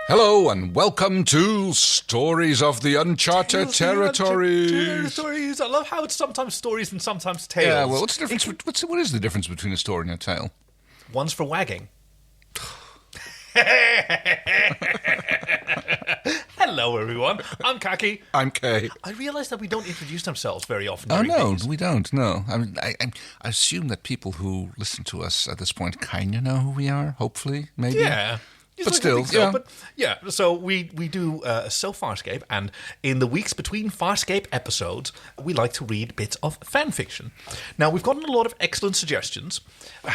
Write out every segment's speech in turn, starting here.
Hello and welcome to Stories of the Uncharted Territories. Territories. I love how it's sometimes stories and sometimes tales. Yeah, well, what's the difference? What is the difference between a story and a tale? One's for wagging. Hello, everyone. I'm Kaki. I'm Kay. I realise that we don't introduce ourselves very often. Oh, no, these. we don't, no. I assume that people who listen to us at this point kind of know who we are, hopefully, maybe. Yeah. But still, so. So we do So Farscape, and in the weeks between Farscape episodes, we like to read bits of fan fiction. Now, we've gotten a lot of excellent suggestions.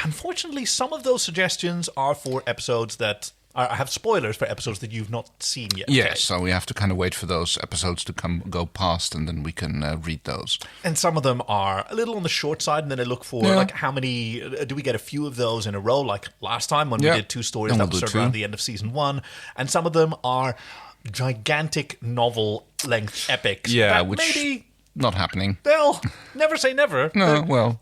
Unfortunately, some of those suggestions are for episodes that have spoilers for episodes that you've not seen yet. Yes, so we have to kind of wait for those episodes to go past, and then we can read those. And some of them are a little on the short side, and then I look for, like, how many... do we get a few of those in a row, like last time when we did 2 stories that was around the end of Season 1? And some of them are gigantic novel-length epics. Yeah, that which... maybe... Not happening. Well, never say never. No, well...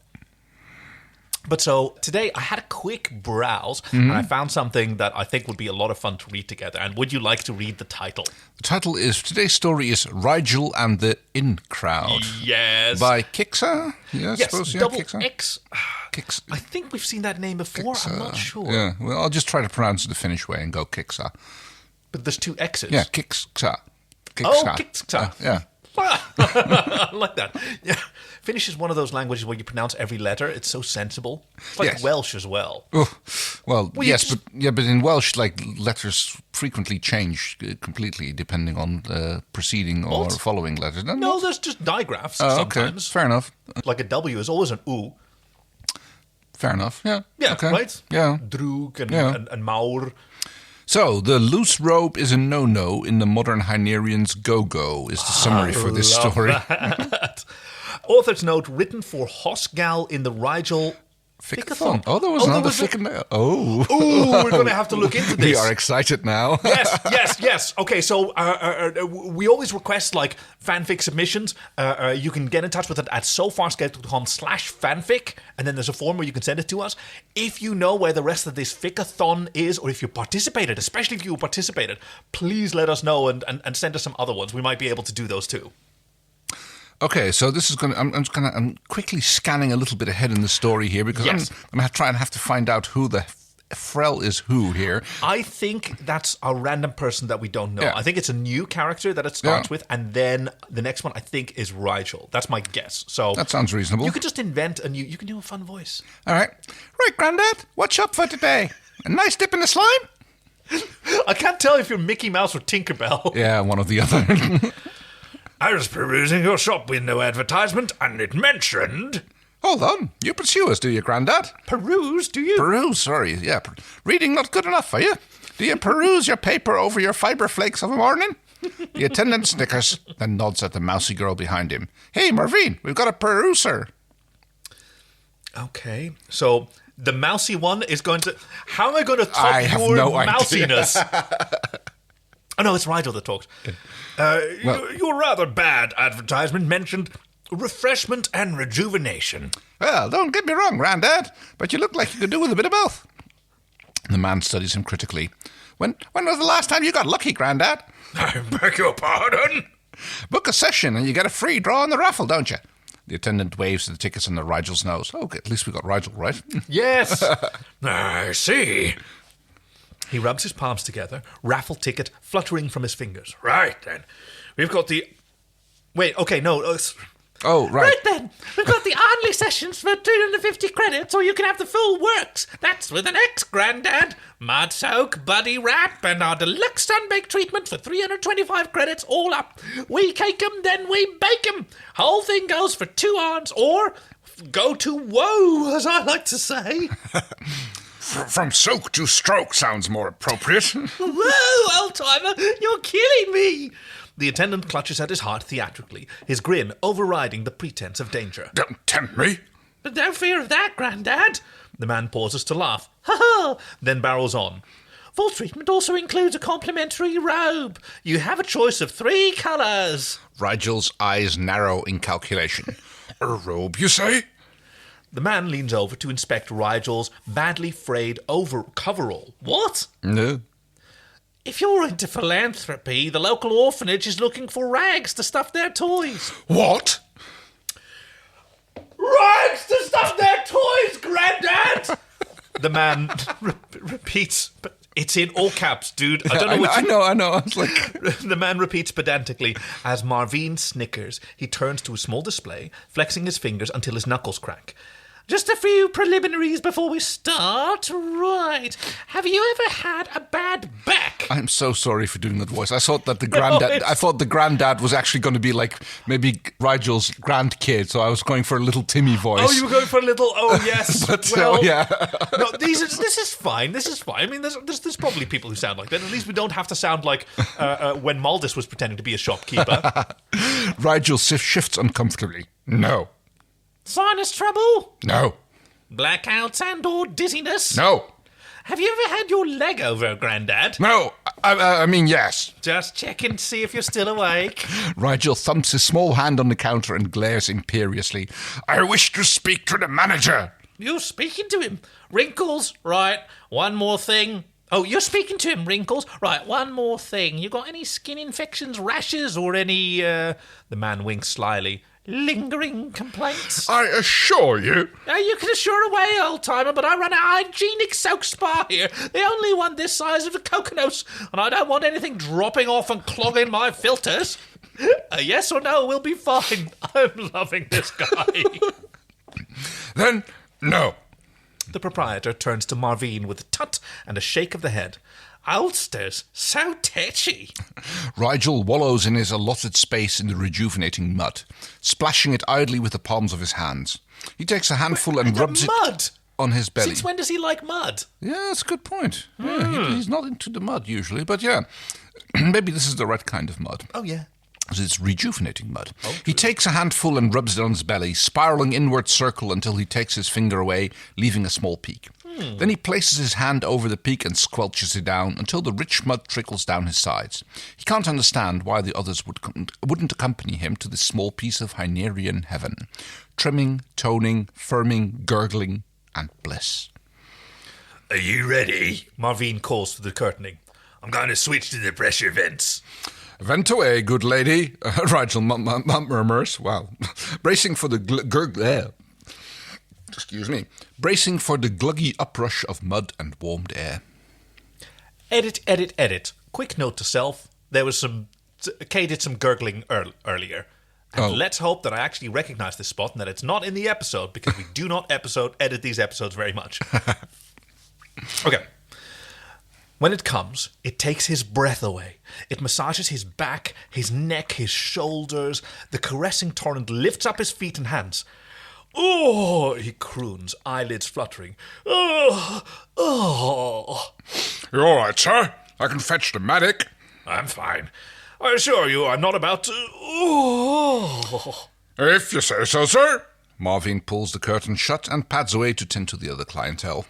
But so today I had a quick browse and I found something that I think would be a lot of fun to read together. And would you like to read the title? The title is, today's story is Rygel and the In Crowd. Yes. By Kixxa? Yeah, I suppose, yeah, double Kixxa. X. Kixxa. I think we've seen that name before. Kixxa. I'm not sure. Yeah, well, I'll just try to pronounce it the Finnish way and go Kixxa. But there's 2 X's. Yeah, Kixxa. Oh, Kixxa. Yeah. I like that. Yeah. Finnish is one of those languages where you pronounce every letter. It's so sensible. It's like Welsh as well. Oh, well yes, but in Welsh, like, letters frequently change completely depending on the preceding or following letters. No, there's just digraphs sometimes. Okay. Fair enough. Like a W is always an U. Fair enough, yeah. Yeah, okay. right? Yeah. Drúg and Maur. So, the loose robe is a no-no in the modern Hynerian's go-go is the summary for this story. That. Author's note written for Hosgal in the Rygel Fickathon. Oh, there was another Fickathon. Oh, we're going to have to look into this. We are excited now. Yes. Okay, so we always request, like, fanfic submissions. You can get in touch with it at sofarscape.com/fanfic, and then there's a form where you can send it to us. If you know where the rest of this Fickathon is, or if you participated, especially if you participated, please let us know and send us some other ones. We might be able to do those too. Okay, so this is going to... I'm quickly scanning a little bit ahead in the story here because I'm going to try and have to find out who the Frel is who here. I think that's a random person that we don't know. Yeah. I think it's a new character that it starts with, and then the next one I think is Rygel. That's my guess. So that sounds reasonable. You could just invent a new... You can do a fun voice. All right. Right, Grandad, what's up for today? A nice dip in the slime? I can't tell if you're Mickey Mouse or Tinkerbell. Yeah, one or the other. I was perusing your shop window advertisement, and it mentioned... Hold on. You pursue us, do you, Grandad? Peruse, do you? Peruse, sorry. Yeah. Reading not good enough for you? Do you peruse your paper over your fibre flakes of a morning? The attendant snickers, then nods at the mousy girl behind him. Hey, Marvine, we've got a peruser. Okay, so the mousy one is going to... How am I going to top I have your no mousiness? Oh, no, it's Rygel that talks. Your rather bad advertisement mentioned refreshment and rejuvenation. Well, don't get me wrong, Grandad, but you look like you could do with a bit of both. The man studies him critically. When was the last time you got lucky, Grandad? I beg your pardon? Book a session and you get a free draw in the raffle, don't you? The attendant waves the tickets under Rygel's nose. Okay, at least we got Rygel, right? Yes. I see. He rubs his palms together, raffle ticket fluttering from his fingers. Right, then. We've got the... Wait, okay, no. Oh, right. Right then. We've got the Oddly sessions for 250 credits, or you can have the full works. That's with an X, Grandad. Mud Soak, Buddy Wrap, and our deluxe sunbake treatment for 325 credits all up. We cake 'em, then we bake 'em. Whole thing goes for 2 ons, or go to woe, as I like to say. From soak to stroke sounds more appropriate. Whoa, old-timer, you're killing me. The attendant clutches at his heart theatrically, his grin overriding the pretense of danger. Don't tempt me. But no fear of that, Grandad. The man pauses to laugh. Ha ha! Then barrels on. Full treatment also includes a complimentary robe. You have a choice of 3 colours. Rygel's eyes narrow in calculation. A robe, you say? The man leans over to inspect Rygel's badly frayed coverall. What? No. If you're into philanthropy, the local orphanage is looking for rags to stuff their toys. What? Rags to stuff their toys, Grandad! The man repeats, but it's in all caps, dude. I don't know what I know. I was like... The man repeats pedantically as Marvin snickers. He turns to a small display, flexing his fingers until his knuckles crack. Just a few preliminaries before we start. Right. Have you ever had a bad back? I'm so sorry for doing that voice. I thought that the granddad was actually going to be like maybe Rygel's grandkid, so I was going for a little Timmy voice. Oh, you were going for a little, yes. But, well, yeah. No, this is fine. This is fine. I mean, there's probably people who sound like that. At least we don't have to sound like when Maldus was pretending to be a shopkeeper. Rygel shifts uncomfortably. No. Sinus trouble? No. Blackouts and or dizziness? No. Have you ever had your leg over, Grandad? No. I mean, yes. Just checking to see if you're still awake. Rygel thumps his small hand on the counter and glares imperiously. I wish to speak to the manager. You're speaking to him. Wrinkles, right. One more thing. Oh, you're speaking to him, Wrinkles. Right, one more thing. You got any skin infections, rashes, or any, The man winks slyly. Lingering complaints? I assure you. You can assure away, old-timer, but I run a hygienic soak spa here. The only one this size of a coconuts, and I don't want anything dropping off and clogging my filters. Yes or no, we'll be fine. I'm loving this guy. Then, no. The proprietor turns to Marvin with a tut and a shake of the head. Ulsters, so tetchy. Rygel wallows in his allotted space in the rejuvenating mud, splashing it idly with the palms of his hands. He takes a handful and rubs it on his belly. Since when does he like mud? Yeah, that's a good point. Yeah, he's not into the mud usually, but yeah. Maybe this is the right kind of mud. Oh, yeah. It's rejuvenating mud. He takes a handful and rubs it on his belly, spiraling inward circle until he takes his finger away, leaving a small peak. Then he places his hand over the peak and squelches it down until the rich mud trickles down his sides. He can't understand why the others wouldn't accompany him to this small piece of Hynerian heaven. Trimming, toning, firming, gurgling, and bliss. Are you ready? Marvin calls through the curtaining. I'm going to switch to the pressure vents. Vent away, good lady, Rygel murmurs. Wow. Bracing for the Bracing for the gluggy uprush of mud and warmed air. Edit. Quick note to self. There was Kay did some gurgling earlier. And let's hope that I actually recognize this spot and that it's not in the episode, because we do not edit these episodes very much. Okay. When it comes, it takes his breath away. It massages his back, his neck, his shoulders. The caressing torrent lifts up his feet and hands. Oh, he croons, eyelids fluttering. Oh. You all right, sir? I can fetch the medic. I'm fine. I assure you I'm not about to... Oh. If you say so, sir. Marvin pulls the curtain shut and pads away to tend to the other clientele.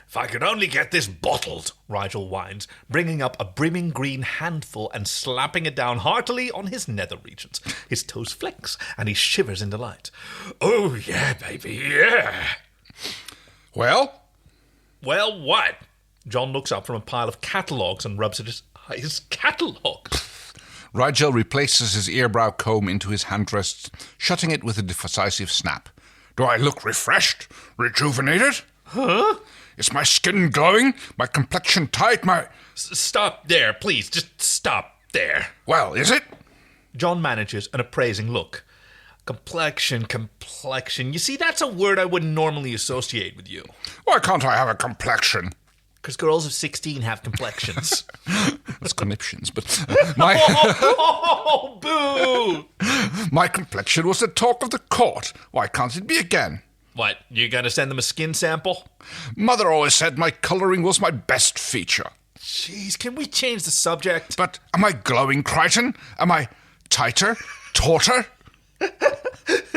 If I could only get this bottled, Rygel whines, bringing up a brimming green handful and slapping it down heartily on his nether regions. His toes flex, and he shivers in delight. Oh, yeah, baby, yeah. Well? Well, what? John looks up from a pile of catalogues and rubs at his eyes. Catalogues? Rygel replaces his earbrow comb into his handrest, shutting it with a decisive snap. Do I look refreshed? Rejuvenated? Huh? Is my skin glowing? My complexion tight? Stop there, please. Just stop there. Well, is it? John manages an appraising look. Complexion. You see, that's a word I wouldn't normally associate with you. Why can't I have a complexion? Because girls of 16 have complexions. That's conniptions, but... Boo! My complexion was the talk of the court. Why can't it be again? What, you gonna send them a skin sample? Mother always said my colouring was my best feature. Jeez, can we change the subject? But am I glowing, Crichton? Am I tighter? Tauter?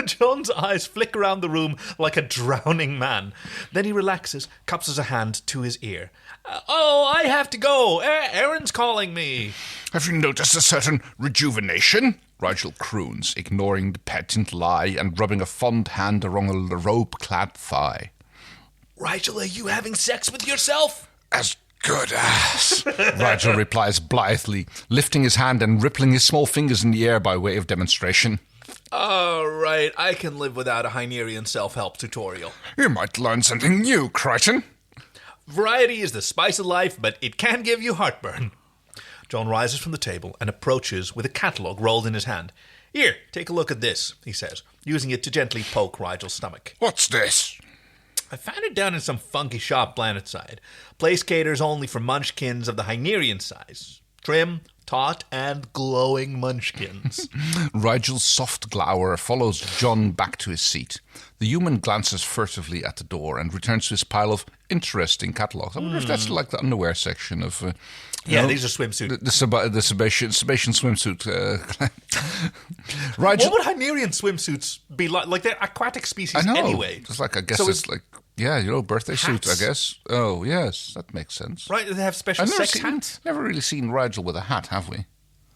John's eyes flick around the room like a drowning man. Then he relaxes, cups a hand to his ear. I have to go. Aaron's calling me. Have you noticed a certain rejuvenation? Rygel croons, ignoring the patent lie and rubbing a fond hand along a robe-clad thigh. Rygel, are you having sex with yourself? As Good ass, Rygel replies blithely, lifting his hand and rippling his small fingers in the air by way of demonstration. All right, I can live without a Hynerian self-help tutorial. You might learn something new, Crichton. Variety is the spice of life, but it can give you heartburn. John rises from the table and approaches with a catalogue rolled in his hand. Here, take a look at this, he says, using it to gently poke Rygel's stomach. What's this? I found it down in some funky shop planetside. Place caters only for munchkins of the Hynerian size. Trim, taut, and glowing munchkins. Rygel's soft glower follows John back to his seat. The human glances furtively at the door and returns to his pile of interesting catalogues. I wonder if that's like the underwear section of... These are swimsuits. The Sebastian swimsuit. What would Hynerian swimsuits be like? Like they're aquatic species anyway. It's like, I guess so it's like, birthday suit, I guess. Oh, yes, that makes sense. Right, they have special sex hats? Never really seen Rygel with a hat, have we?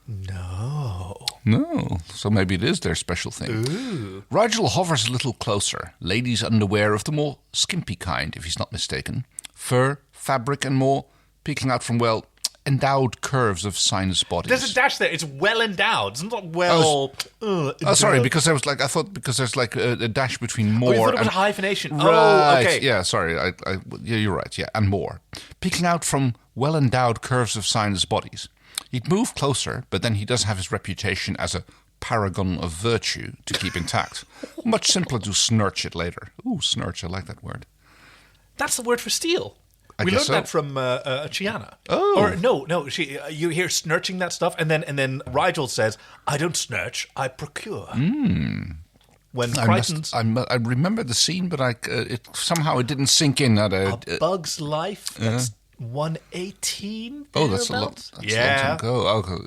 No. So maybe it is their special thing. Ooh. Rygel hovers a little closer. Ladies' underwear of the more skimpy kind, if he's not mistaken. Fur, fabric, and more, peeking out from, endowed curves of sinus bodies. There's a dash there. It's well endowed. It's not well... sorry, because I thought there's like a dash between more you thought it was and... a hyphenation. Right. Oh, okay. Yeah, sorry. Yeah, you're right. Yeah, and more. Peeking out from well-endowed curves of sinus bodies. He'd move closer, but then he does have his reputation as a paragon of virtue to keep intact. Much simpler to snurch it later. Ooh, snurch, I like that word. That's the word for steal. We learned that from Chiana. Oh. Or no, you hear snurching that stuff, and then Rygel says, I don't snurch, I procure. When Crichton's... I remember the scene, but it didn't sink in. A Bug's Life, that's 118. Oh, that's a lot. That's a long time ago. Okay.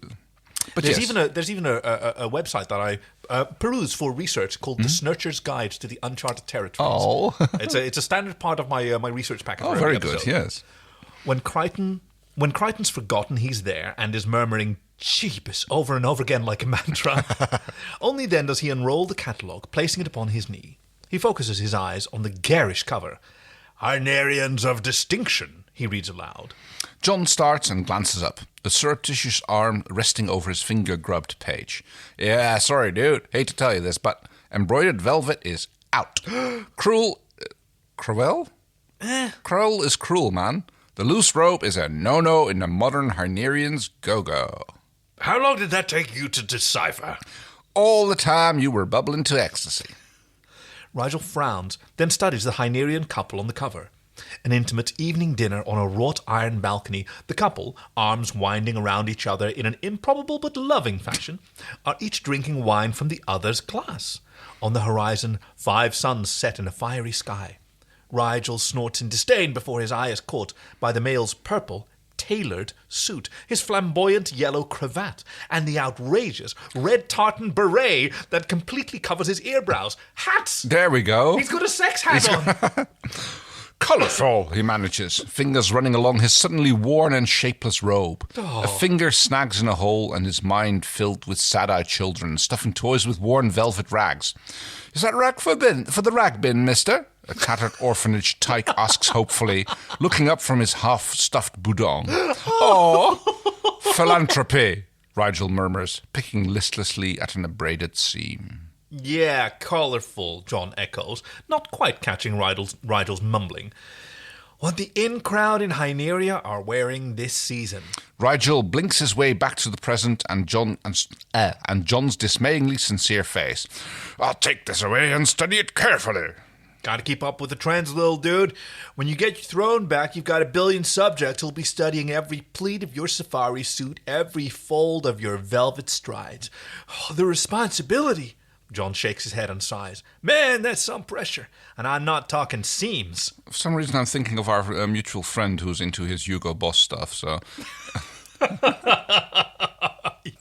But there's even a website that I peruse for research called The Snurcher's Guide to the Uncharted Territories. Oh. it's a standard part of my research package. Oh, very good, yes. When Crichton's forgotten he's there and is murmuring "Jeebus" over and over again like a mantra, only then does he unroll the catalogue, placing it upon his knee. He focuses his eyes on the garish cover. "Hynerians of distinction," he reads aloud. John starts and glances up, the surreptitious arm resting over his finger-grubbed page. Yeah, sorry, dude. Hate to tell you this, but embroidered velvet is out. Cruel is cruel, man. The loose rope is a no-no in the modern Hynerian's go-go. How long did that take you to decipher? All the time you were bubbling to ecstasy. Rygel frowns, then studies the Hynerian couple on the cover. An intimate evening dinner on a wrought iron balcony. The couple, arms winding around each other in an improbable but loving fashion, are each drinking wine from the other's glass. On the horizon, 5 suns set in a fiery sky. Rygel snorts in disdain before his eye is caught by the male's purple, tailored suit, his flamboyant yellow cravat, and the outrageous red tartan beret that completely covers his earbrows. Hats! There we go. He's got a sex hat on! Colourful, he manages, fingers running along his suddenly worn and shapeless robe. Oh. A finger snags in a hole and his mind filled with sad-eyed children stuffing toys with worn velvet rags. Is that rag for the rag bin, mister? A tattered orphanage tyke asks hopefully, looking up from his half-stuffed boudin. Oh, philanthropy, Rygel murmurs, picking listlessly at an abraded seam. Yeah, colourful, John echoes, not quite catching Rygel's mumbling. What the in-crowd in Hyneria are wearing this season. Rygel blinks his way back to the present and John's dismayingly sincere face. I'll take this away and study it carefully. Gotta keep up with the trends, little dude. When you get your throne back, you've got 1 billion subjects who'll be studying every pleat of your safari suit, every fold of your velvet strides. Oh, the responsibility. John shakes his head and sighs. Man, that's some pressure. And I'm not talking seams. For some reason, I'm thinking of our mutual friend who's into his Hugo Boss stuff, so...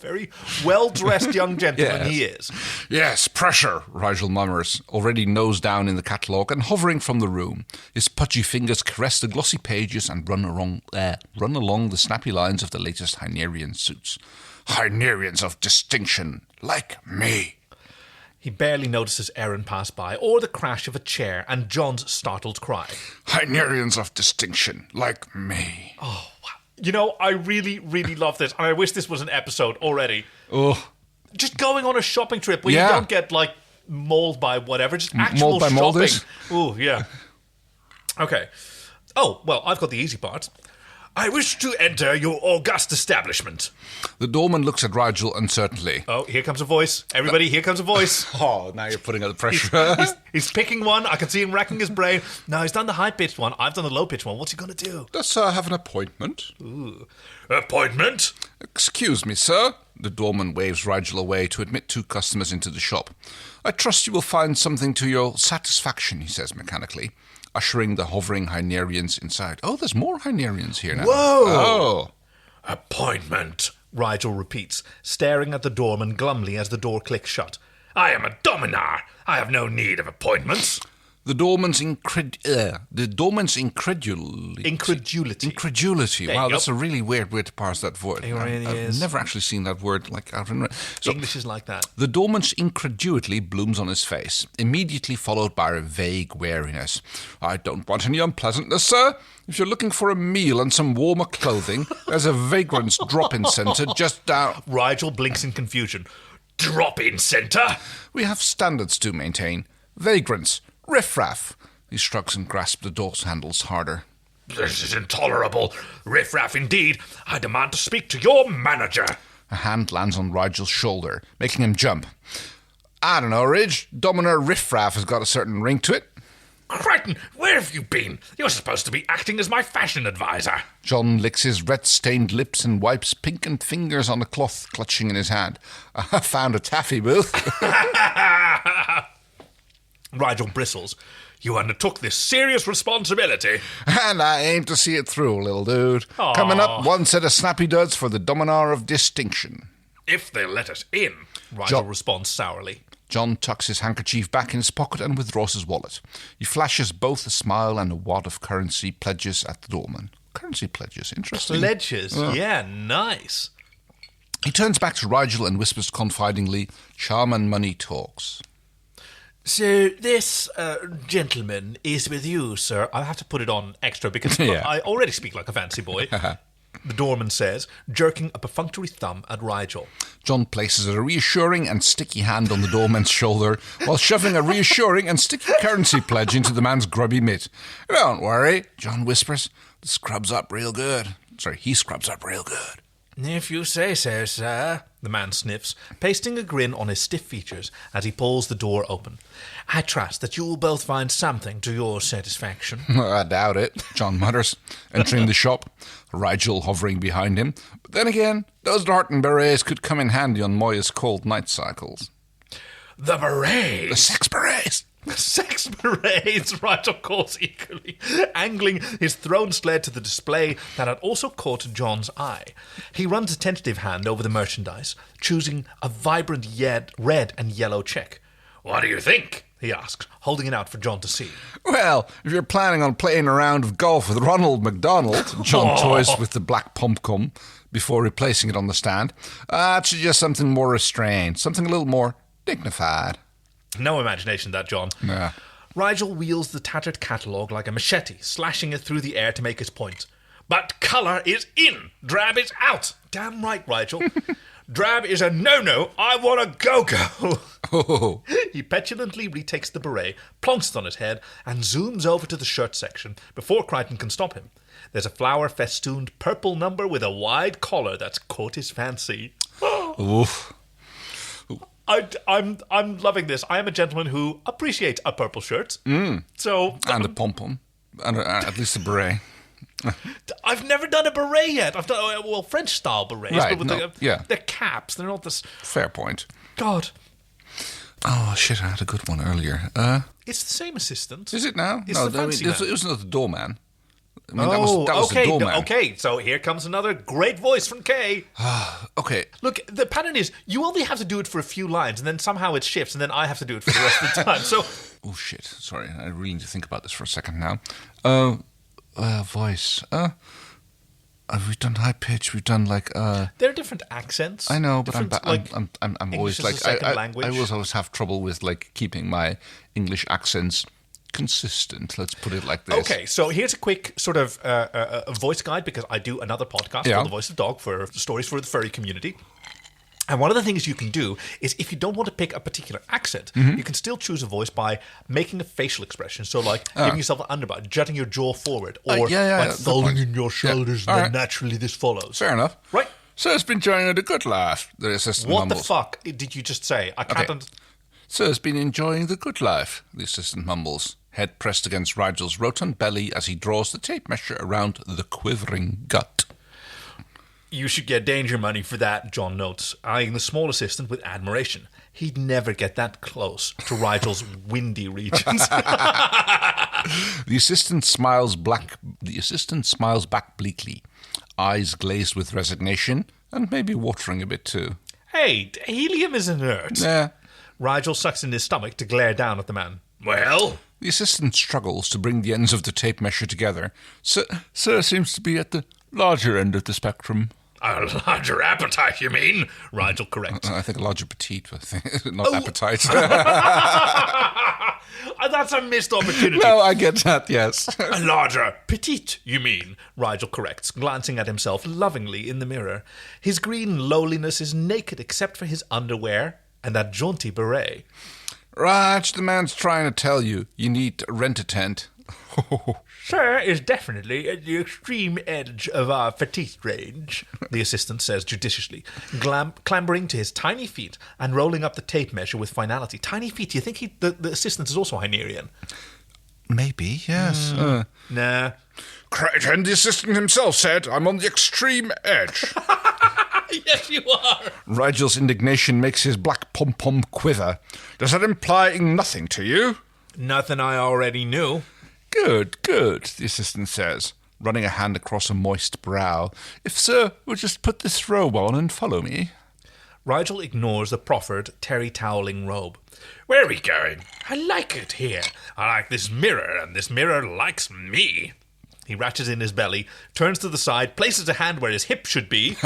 Very well-dressed young gentleman he is. Yes, pressure, Rygel murmurs, already nose down in the catalogue and hovering from the room. His pudgy fingers caress the glossy pages and run along the snappy lines of the latest Hynerian suits. Hynerians of distinction, like me. He barely notices Erin pass by, or the crash of a chair, and John's startled cry. Hynerians of distinction, like me. Oh, You know, I really, really love this, and I wish this was an episode already. Oh, Just going on a shopping trip where you don't get, like, mauled by whatever, just actual Mauled by shopping. moulders? Ooh, yeah. Okay. Oh, well, I've got the easy part. I wish to enter your august establishment. the doorman looks at Rygel uncertainly. Oh, here comes a voice. Everybody, here comes a voice. Oh, now you're putting out the pressure. He's picking one. I can see him racking his brain. No, he's done the high-pitched one. I've done the low-pitched one. What's he going to do? Does Sir have an appointment? Ooh. Appointment? Excuse me, sir. The doorman waves Rygel away to admit 2 customers into the shop. I trust you will find something to your satisfaction, he says mechanically, ushering the hovering Hynerians inside. Oh, there's more Hynerians here now. Whoa! Oh. Appointment. Rigel repeats, staring at the doorman glumly as the door clicks shut. I am a dominar. I have no need of appointments. The doorman's incredulity. Incredulity. Wow, you that's go. a really weird way to parse that word. It really I've is. never actually seen that word like out in. So English is like that. the doorman's incredulity blooms on his face, immediately followed by a vague wariness. I don't want any unpleasantness, sir. If you're looking for a meal and some warmer clothing, there's a vagrant's drop-in centre just down. Rigel blinks in confusion. Drop-in centre? We have standards to maintain. Vagrants. Riffraff. He shrugs and grasps the door handles harder. This is intolerable. Riff-raff indeed. I demand to speak to your manager. A hand lands on Rygel's shoulder, making him jump. I don't know, Ridge. Dominar Riffraff has got a certain ring to it. Crichton, where have you been? You're supposed to be acting as my fashion advisor. John licks his red-stained lips and wipes pinkened fingers on the cloth clutching in his hand. I found a taffy booth. Rigel bristles. You undertook this serious responsibility. And I aim to see it through, little dude. Aww. Coming up, 1 set of snappy duds for the Dominar of Distinction. If they'll let us in. Rigel John- responds sourly. John tucks his handkerchief back in his pocket and withdraws his wallet. He flashes both a smile and a wad of currency pledges at the doorman. Currency pledges, interesting. Pledges. Yeah, nice. He turns back to Rygel and whispers confidingly, "Charm and money talks." So this gentleman is with you, sir. I'll have to put it on extra because Yeah. I already speak like a fancy boy. The doorman says, jerking a perfunctory thumb at Rygel. John places a reassuring and sticky hand on the doorman's shoulder while shoving a reassuring and sticky currency pledge into the man's grubby mitt. "Don't worry," John whispers. "The scrub's up real good." Sorry, he scrubs up real good. If you say so, sir, the man sniffs, pasting a grin on his stiff features as he pulls the door open. I trust that you will both find something to your satisfaction. "I doubt it," John mutters, entering the shop, Rygel hovering behind him. But then again, those tartan berets could come in handy on Moya's cold night cycles. The berets. The sex berets! Sex parades, Rigel calls eagerly, angling his thrown sled to the display that had also caught John's eye. He runs a tentative hand over the merchandise, choosing a vibrant red and yellow check. What do you think? He asks, holding it out for John to see. Well, if you're planning on playing a round of golf with Ronald McDonald, John toys with the black pumpkin before replacing it on the stand, I'd suggest something more restrained, something a little more dignified. No imagination, that, John. Yeah. Rygel wields the tattered catalogue like a machete, slashing it through the air to make his point. But colour is in. Drab is out. Damn right, Rygel. Drab is a no-no. I want a go-go. Oh, He petulantly retakes the beret, plonks it on his head, and zooms over to the shirt section before Crichton can stop him. There's a flower-festooned purple number with a wide collar that's caught his fancy. oof. I'm loving this. I am a gentleman who appreciates a purple shirt. So And a pom-pom. And at least a beret. I've never done a beret yet. I've done French style berets, Right, but with no, yeah. the caps. They're not this. Fair point. God, Oh, shit, I had a good one earlier. it's the same assistant. Is it now? It's no, the fancy it man. was not the doorman. I mean, that was okay, the doorman. okay. So here comes another great voice from Kay. Okay. Look, the pattern is you only have to do it for a few lines, and then somehow it shifts, and then I have to do it for the rest of the time. So Oh, shit. Sorry, I really need to think about this for a second now. Voice. We've done high pitch. We've done like. there are different accents. I know, but different, I'm English always is like a second I language. always have trouble with like keeping my English accents consistent. Let's put it like this. Okay, so here's a quick sort of a voice guide, because I do another podcast called The Voice of Dog for stories for the furry community. And one of the things you can do is, if you don't want to pick a particular accent, you can still choose a voice by making a facial expression. So, like, giving yourself an underbite, jutting your jaw forward, or like folding in your shoulders, and then naturally this follows. Fair enough. Right? Sir's been enjoying the good life, the assistant What mumbles. the fuck did you just say? I can't... Sir's been enjoying the good life, the assistant mumbles, head pressed against Rygel's rotund belly as he draws the tape measure around the quivering gut. You should get danger money for that, John notes, eyeing the small assistant with admiration. He'd never get that close to Rygel's windy regions. The assistant smiles back bleakly, eyes glazed with resignation, and maybe watering a bit too. Hey, helium is inert. Yeah. Rygel sucks in his stomach to glare down at the man. Well, The assistant struggles to bring the ends of the tape measure together. Sir seems to be at the larger end of the spectrum. a larger appetite, you mean? Rygel corrects. I think a larger petite, not appetite. That's a missed opportunity. No, I get that, yes. A larger Petite, you mean? Rygel corrects, glancing at himself lovingly in the mirror. His green lowliness is naked except for his underwear and that jaunty beret. Raj, the man's trying to tell you, you need to rent a tent. Sir is definitely at the extreme edge of our petite range, the assistant says judiciously, clambering to his tiny feet and rolling up the tape measure with finality. Tiny feet, do you think the assistant is also Hynerian? Maybe, yes. Nah. Crichton, the assistant himself said, I'm on the extreme edge. Yes, you are. Rygel's indignation makes his black pom-pom quiver. Does that imply nothing to you? Nothing I already knew. Good, the assistant says, running a hand across a moist brow. If Sir would just put this robe on and follow me. Rygel ignores the proffered, terry-toweling robe. Where are we going? I like it here. I like this mirror, and this mirror likes me. He ratchets in his belly, turns to the side, places a hand where his hip should be.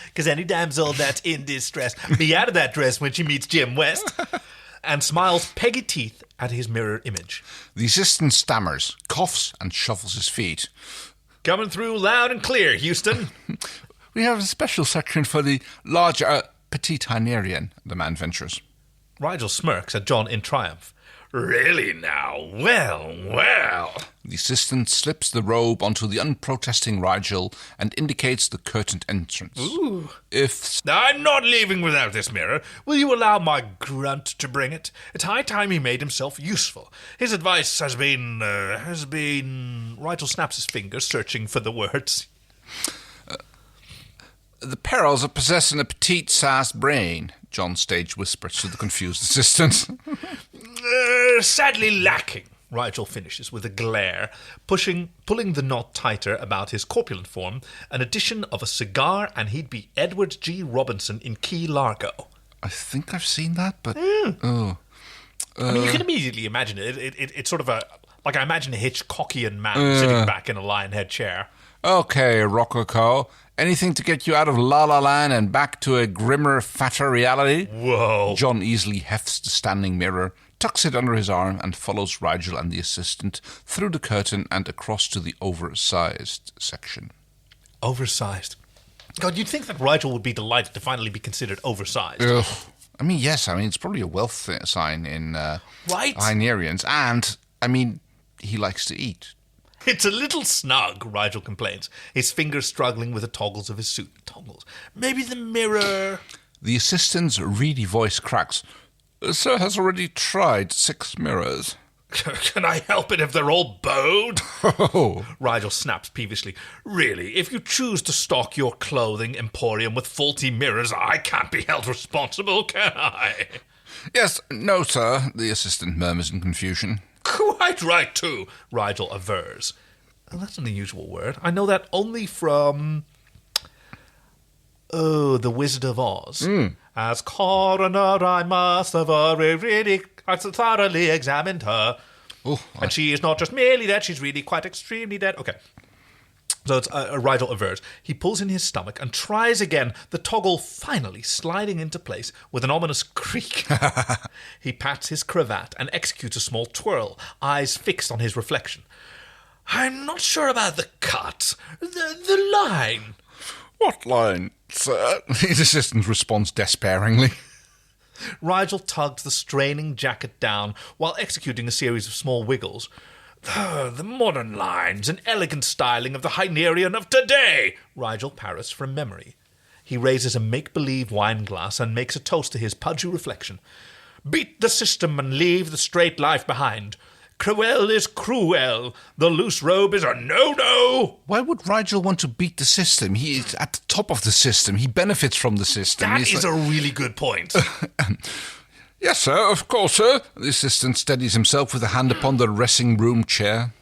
Because any damsel that's in distress be out of that dress when she meets Jim West. And smiles peggy teeth at his mirror image. The assistant stammers, coughs, and shuffles his feet. Coming through loud and clear, Houston. We have a special section for the larger petite Hynerian, the man ventures. Rygel smirks at John in triumph. Really now? Well. The assistant slips the robe onto the unprotesting Rygel and indicates the curtained entrance. Ooh. I'm not leaving without this mirror. Will you allow my grunt to bring it? It's high time he made himself useful. His advice has been... Rygel snaps his fingers, searching for the words. The perils of possessing a petite-sized brain, John Stage whispers to the confused assistant. Sadly lacking, Rygel finishes with a glare, pulling the knot tighter about his corpulent form, an addition of a cigar, and he'd be Edward G. Robinson in Key Largo. I think I've seen that, but... I mean, you can immediately imagine it. It's sort of I imagine a Hitchcockian man sitting back in a lion-head chair. Okay, Rococo. Anything to get you out of La La Land and back to a grimmer, fatter reality? Whoa. John easily hefts the standing mirror, tucks it under his arm, and follows Rygel and the assistant through the curtain and across to the oversized section. Oversized. God, you'd think that Rygel would be delighted to finally be considered oversized. Ugh. I mean, yes, it's probably a wealth sign in Right? Hynerians, and, he likes to eat. It's a little snug, Rygel complains, his fingers struggling with the toggles of his suit. Toggles. Maybe the mirror... The assistant's reedy voice cracks. Sir has already tried 6 mirrors. Can I help it if they're all bowed? Oh. Rygel snaps peevishly. Really, if you choose to stock your clothing emporium with faulty mirrors, I can't be held responsible, can I? Yes, no, sir, the assistant murmurs in confusion. Quite right, too, Rygel avers. Oh, that's an unusual word. I know that only from... The Wizard of Oz. As coroner, I must have really thoroughly examined her. Oh, And she is not just merely dead, she's really quite extremely dead. Okay. So it's Rygel averts. He pulls in his stomach and tries again, the toggle finally sliding into place with an ominous creak. He pats his cravat and executes a small twirl, eyes fixed on his reflection. I'm not sure about the cut. The line. What line, sir? His assistant responds despairingly. Rygel tugs the straining jacket down while executing a series of small wiggles. The modern lines and elegant styling of the Hynerian of today, Rygel parrots from memory. He raises a make-believe wine glass and makes a toast to his pudgy reflection. Beat the system and leave the straight life behind. Cruel is cruel. The loose robe is a no-no. Why would Rygel want to beat the system? He is at the top of the system. He benefits from the system. That is a really good point. Yes, sir, of course, sir. The assistant steadies himself with a hand upon the dressing room chair.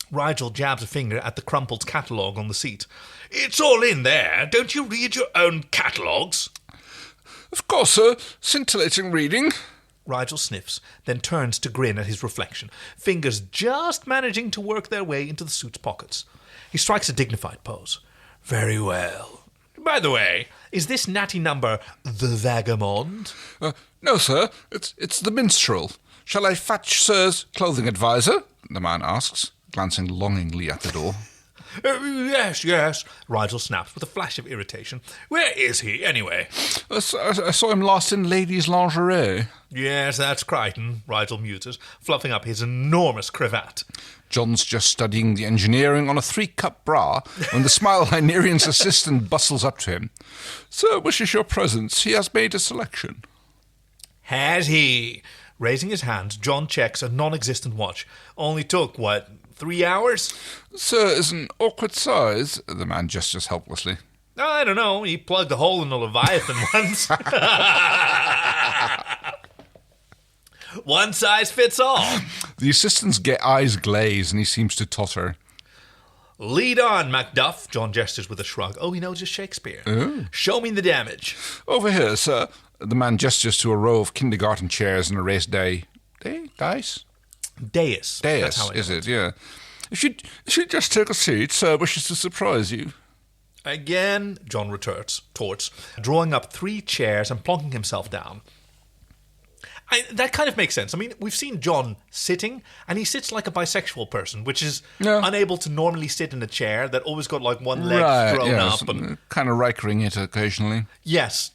Rigel jabs a finger at the crumpled catalogue on the seat. It's all in there. Don't you read your own catalogues? Of course, sir. Scintillating reading. Rigel sniffs, then turns to grin at his reflection, fingers just managing to work their way into the suit's pockets. He strikes a dignified pose. Very well. By the way, is this natty number the Vagabond? No, sir. It's the minstrel. Shall I fetch sir's clothing adviser? The man asks, glancing longingly at the door. Yes, Rigel snaps with a flash of irritation. Where is he, anyway? I saw him last in ladies' lingerie. Yes, that's Crichton, Rigel muses, fluffing up his enormous cravat. John's just studying the engineering on a 3-cup bra when the Smile Hynerian's assistant bustles up to him. Sir wishes your presence. He has made a selection. Has he? Raising his hand, John checks a non-existent watch. Only took, 3 hours? Sir is an awkward size. The man gestures helplessly. I don't know. He plugged a hole in the Leviathan once. One size fits all. The assistant's eyes glaze and he seems to totter. Lead on, Macduff, John gestures with a shrug. Oh, he knows his Shakespeare. Ooh. Show me the damage. Over here, sir. The man gestures to a row of kindergarten chairs and a raised dice? Dais. Dais, is it? Yeah. If you just take a seat, sir wishes to surprise you. Again, John retorts, drawing up 3 chairs and plonking himself down. That kind of makes sense. I mean, we've seen John sitting, and he sits like a bisexual person, which is unable to normally sit in a chair that always got one leg thrown up. And kind of Rykering it occasionally. Yes.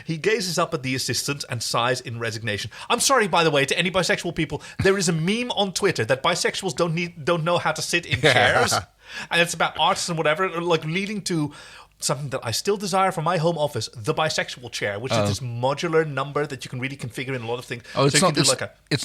He gazes up at the assistant and sighs in resignation. I'm sorry, by the way, to any bisexual people. There is a meme on Twitter that bisexuals don't know how to sit in chairs, and it's about artists and whatever, leading to something that I still desire for my home office, the bisexual chair, which is this modular number that you can really configure in a lot of things. Oh, it's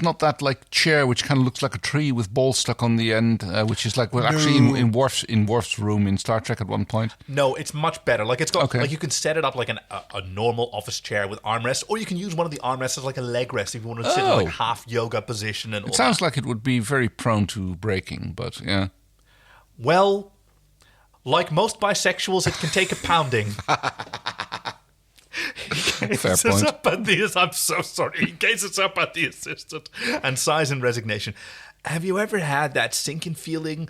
not that chair which kind of looks like a tree with balls stuck on the end, which is actually in Worf's room in Star Trek at one point. No, it's much better. It's got you can set it up like a normal office chair with armrests, or you can use one of the armrests as like a leg rest if you want to sit in half yoga position and all. It sounds like it would be very prone to breaking, but yeah. Well, like most bisexuals, it can take a pounding. Fair point. I'm so sorry. He gazes up at the assistant and sighs in resignation. Have you ever had that sinking feeling,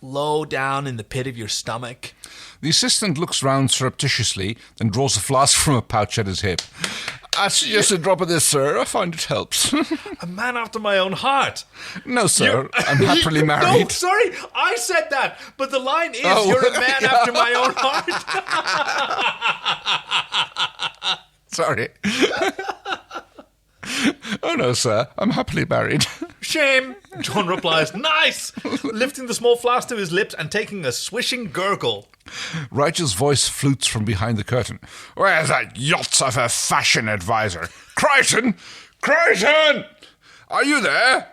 low down in the pit of your stomach? The assistant looks round surreptitiously, then draws a flask from a pouch at his hip. I suggest a drop of this, sir. I find it helps. A man after my own heart. No, sir. I'm happily married. No, sorry. I said that. But the line is, you're a man after my own heart. Sorry. Oh, no, sir. I'm happily married. Shame. John replies, nice. Lifting the small flask to his lips and taking a swishing gurgle. Rygel's voice flutes from behind the curtain. Where's that yachts of a fashion advisor? Crichton! Crichton! Are you there?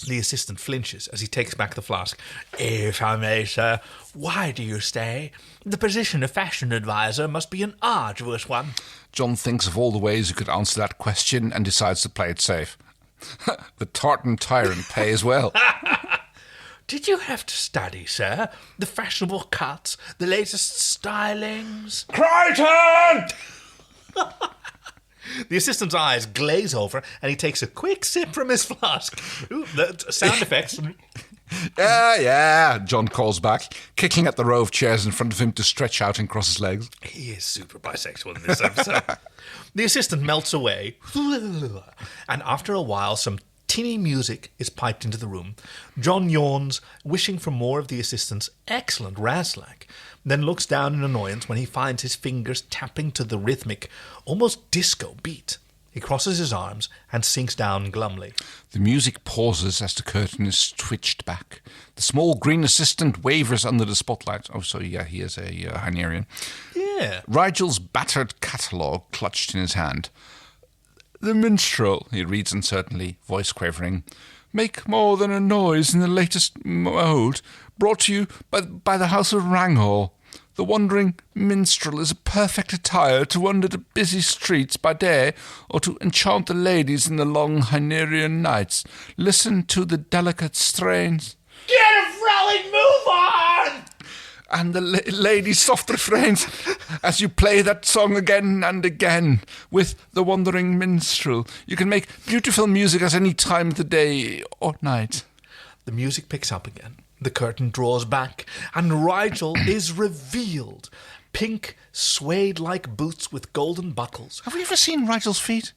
The assistant flinches as he takes back the flask. If I may, sir, why do you stay? The position of fashion advisor must be an arduous one. John thinks of all the ways he could answer that question and decides to play it safe. The tartan tyrant pays well. Did you have to study, sir? The fashionable cuts, the latest stylings? Crichton! The assistant's eyes glaze over and he takes a quick sip from his flask. Ooh, the sound effects. Yeah, John calls back, kicking at the row of chairs in front of him to stretch out and cross his legs. He is super bisexual in this episode. The assistant melts away, and after a while, some tinny music is piped into the room. John yawns, wishing for more of the assistant's excellent Razlac, then looks down in annoyance when he finds his fingers tapping to the rhythmic, almost disco beat. He crosses his arms and sinks down glumly. The music pauses as the curtain is twitched back. The small green assistant wavers under the spotlight. Oh, so yeah, he is a Hynerian. Yeah. Rygel's battered catalogue clutched in his hand. The minstrel, he reads uncertainly, voice quavering. Make more than a noise in the latest mode, brought to you by the House of Rygel. The wandering minstrel is a perfect attire to wander the busy streets by day or to enchant the ladies in the long Hynerian nights. Listen to the delicate strains. Get a frolic move on! And the ladies' soft refrains as you play that song again and again with the wandering minstrel. You can make beautiful music at any time of the day or night. The music picks up again. The curtain draws back, and Rygel is revealed. Pink, suede-like boots with golden buckles. Have you ever seen Rygel's feet?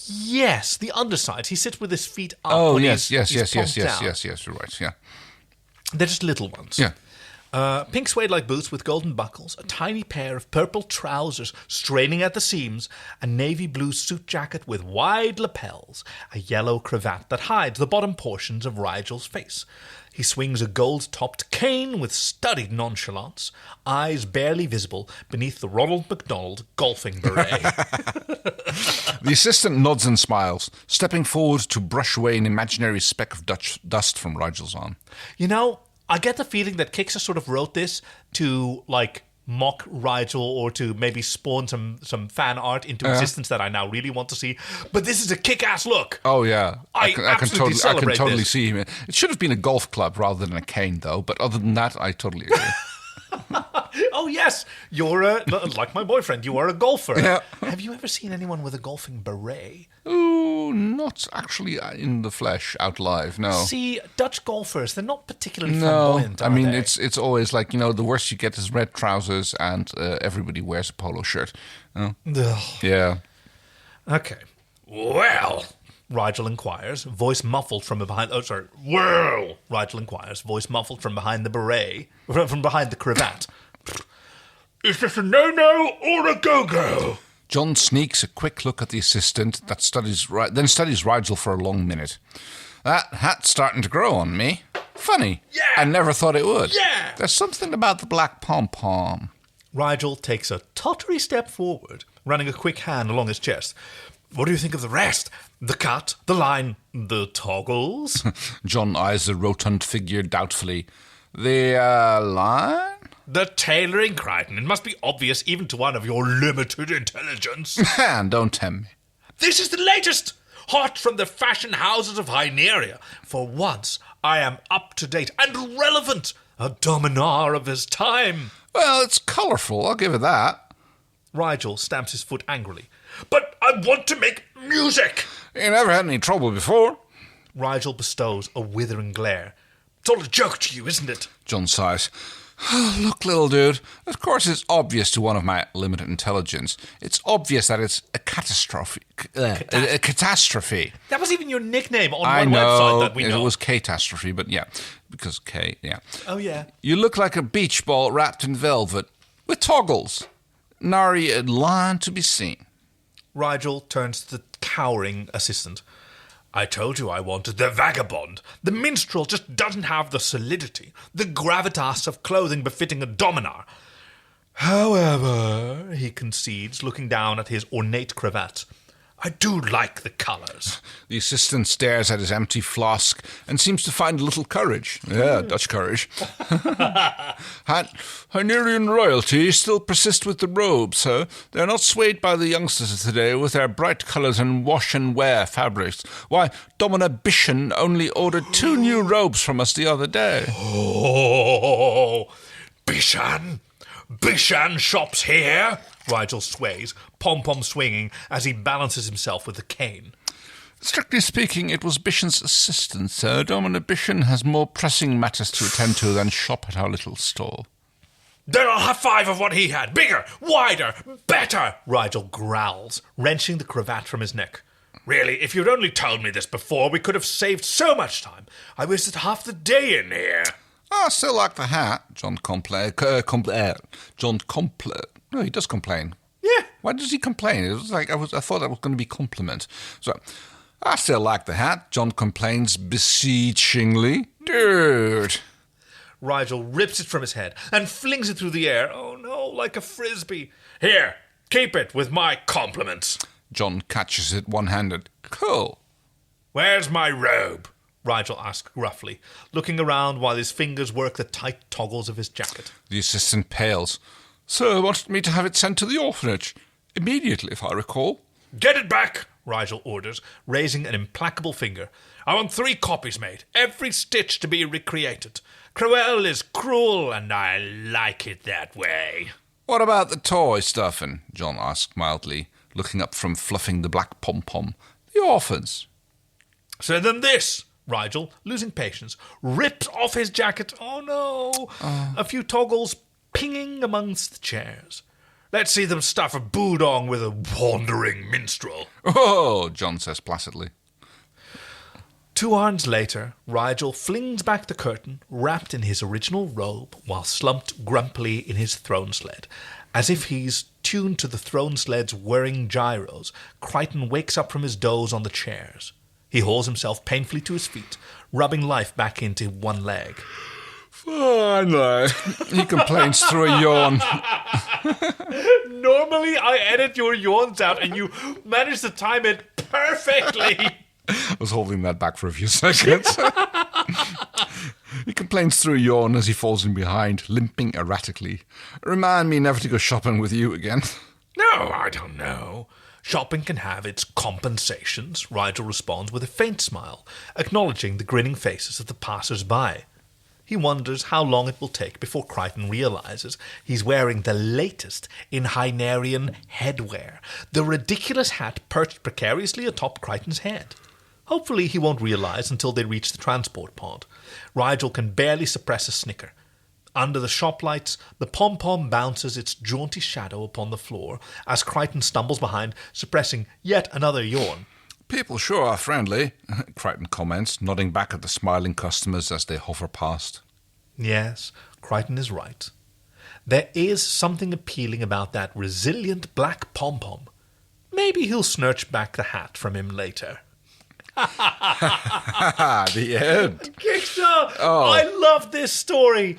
Yes, the underside. He sits with his feet up. Oh, when yes, he's plumped down. yes, you're right, yeah. They're just little ones. Yeah. Pink suede-like boots with golden buckles, a tiny pair of purple trousers straining at the seams, a navy blue suit jacket with wide lapels, a yellow cravat that hides the bottom portions of Rygel's face. He swings a gold-topped cane with studied nonchalance, eyes barely visible beneath the Ronald McDonald golfing beret. The assistant nods and smiles, stepping forward to brush away an imaginary speck of dust from Rygel's arm. You know, I get the feeling that Kixxa sort of wrote this to, like, mock Rygel or to maybe spawn some fan art into existence that I now really want to see. But this is a kick-ass look. Oh, yeah. I can totally see him. It should have been a golf club rather than a cane, though. But other than that, I totally agree. Oh, yes. You're like my boyfriend. You are a golfer. Yeah. Have you ever seen anyone with a golfing beret? Ooh, not actually in the flesh, out live, no. See, Dutch golfers, they're not particularly No, flamboyant, I mean, they? it's always like, the worst you get is red trousers and everybody wears a polo shirt. Ugh. Yeah. Okay. Well, Rygel inquires, voice muffled from behind... Oh, sorry. well, Rygel inquires, voice muffled from behind the beret, from behind the cravat. is this a no-no or a go-go? John sneaks a quick look at the assistant, then studies Rygel for a long minute. That hat's starting to grow on me. Funny. Yeah. I never thought it would. Yeah. There's something about the black pom-pom. Rygel takes a tottery step forward, running a quick hand along his chest. What do you think of the rest? The cut, the line, the toggles? John eyes the rotund figure doubtfully. The line? The tailoring, Crichton. It must be obvious even to one of your limited intelligence. And don't tempt me. This is the latest! Hot from the fashion houses of Hyneria. For once, I am up to date and relevant. A dominar of his time. Well, it's colourful, I'll give it that. Rygel stamps his foot angrily. But I want to make music. You never had any trouble before. Rygel bestows a withering glare. It's all a joke to you, isn't it? John sighs. Look, little dude, of course it's obvious to one of my limited intelligence. It's obvious that it's a catastrophe. A catastrophe. That was even your nickname on I one know, website that we it know. was catastrophe, but yeah, because K, yeah. Oh, yeah. You look like a beach ball wrapped in velvet, with toggles. Nary a line to be seen. Rygel turns to the cowering assistant. I told you I wanted the vagabond. The minstrel just doesn't have the solidity, the gravitas of clothing befitting a dominar. However, he concedes, looking down at his ornate cravat, I do like the colours. The assistant stares at his empty flask and seems to find a little courage. Yeah, Dutch courage. Hynerian royalty still persist with the robes, sir. They're not swayed by the youngsters of today with their bright colours and wash-and-wear fabrics. Why, Domina Bishan only ordered 2 new robes from us the other day. Oh, Bishan? Bishan shops here? Rygel sways, pom-pom swinging as he balances himself with the cane. Strictly speaking, it was Bishan's assistant, sir. Dominic Bishan has more pressing matters to attend to than shop at our little stall. Then I'll have 5 of what he had. Bigger, wider, better. Rygel growls, wrenching the cravat from his neck. Really, if you'd only told me this before, we could have saved so much time. I wasted half the day in here. I still like the hat, John complained. No, he does complain. Yeah. Why does he complain? It was like I thought that was going to be compliment. So, I still like the hat, John complains beseechingly. Dude. Rygel rips it from his head and flings it through the air. Oh no, like a frisbee. Here, keep it with my compliments. John catches it one-handed. Cool. Where's my robe? Rygel asked gruffly, looking around while his fingers work the tight toggles of his jacket. The assistant pales. Sir wanted me to have it sent to the orphanage. Immediately, if I recall. Get it back, Rygel orders, raising an implacable finger. I want 3 copies made, every stitch to be recreated. Cruel is cruel, and I like it that way. What about the toy stuffing? John asked mildly, looking up from fluffing the black pom-pom. The orphans. Send them this. Rygel, losing patience, rips off his jacket. Oh no! A few toggles pinging amongst the chairs. Let's see them stuff a boodong with a wandering minstrel. Oh, John says placidly. 2 hours later, Rygel flings back the curtain, wrapped in his original robe, while slumped grumpily in his throne sled. As if he's tuned to the throne sled's whirring gyros, Crichton wakes up from his doze on the chairs. He hauls himself painfully to his feet, rubbing life back into one leg. Finally, he complains through a yawn. Normally, I edit your yawns out, and you manage to time it perfectly. I was holding that back for a few seconds. He complains through a yawn as he falls in behind, limping erratically. Remind me never to go shopping with you again. No, I don't know. Shopping can have its compensations, Rygel responds with a faint smile, acknowledging the grinning faces of the passers-by. He wonders how long it will take before Crichton realizes he's wearing the latest in Hynerian headwear, the ridiculous hat perched precariously atop Crichton's head. Hopefully he won't realize until they reach the transport pod. Rygel can barely suppress a snicker. Under the shop lights, the pom-pom bounces its jaunty shadow upon the floor as Crichton stumbles behind, suppressing yet another yawn. People sure are friendly, Crichton comments, nodding back at the smiling customers as they hover past. Yes, Crichton is right. There is something appealing about that resilient black pom-pom. Maybe he'll snatch back the hat from him later. The end. Kixxa! Oh. I love this story.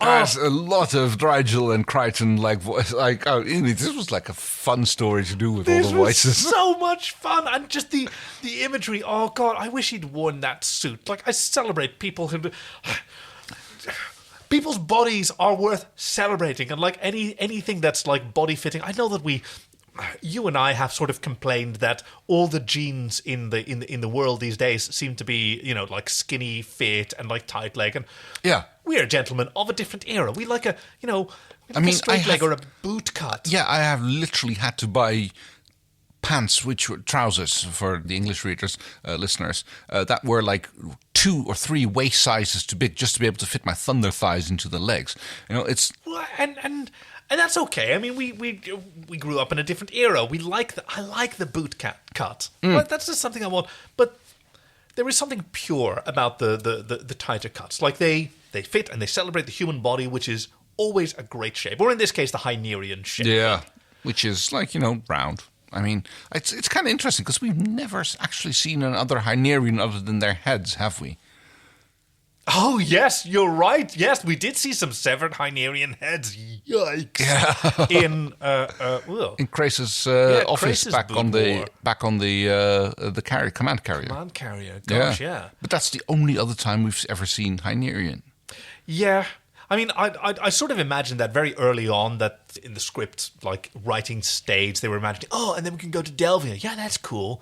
There's a lot of Rygel and Crichton voice. This was like a fun story to do with all the voices. This was so much fun, and just the imagery. Oh God, I wish he'd worn that suit. Like, I celebrate people who. People's bodies are worth celebrating, and like anything that's like body fitting. I know that you and I have sort of complained that all the jeans in the world these days seem to be, like skinny fit and like tight leg, and yeah, we are gentlemen of a different era. We like a a straight leg or a boot cut. Yeah, I have literally had to buy pants, which were trousers for the English readers, listeners, that were like 2 or 3 waist sizes too big just to be able to fit my thunder thighs into the legs. It's and that's okay. I mean, we grew up in a different era. I like the boot cut. But that's just something I want. But there is something pure about the tighter cuts. Like they fit and they celebrate the human body, which is always a great shape. Or in this case, the Hynerian shape. Yeah, which is like, round. I mean, it's kind of interesting because we've never actually seen another Hynerian other than their heads, have we? Oh, yes, you're right. Yes, we did see some severed Hynerian heads. Yikes. Yeah. In Crace's office, Crace's back on the carrier, command carrier. Command carrier, gosh, yeah. But that's the only other time we've ever seen Hynerian. Yeah. I mean, I sort of imagined that very early on, that in the script, like, writing stage, they were imagining, and then we can go to Delvia. Yeah, that's cool.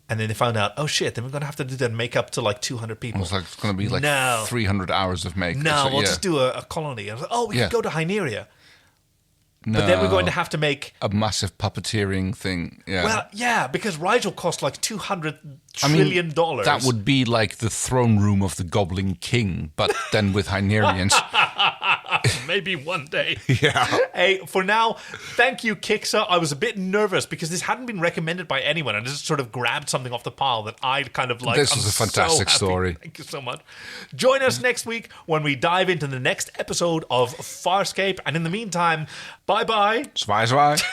And then they found out, oh shit, then we're going to have to do that makeup to like 200 people. It's going to be like 300 hours of makeup. No, we'll just do a colony. I was like, we can go to Hyneria. But then we're going to have to make a massive puppeteering thing. Yeah. Well, yeah, because Rygel cost like $200 trillion. That would be like the throne room of the Goblin King, but then with Hynerians. Maybe one day. Yeah. Hey, for now, thank you, Kixxa. I was a bit nervous because this hadn't been recommended by anyone. I just sort of grabbed something off the pile that I kind of like. This was a fantastic story. Thank you so much. Join us next week when we dive into the next episode of Farscape. And in the meantime, bye-bye. Zwaai, zwaai.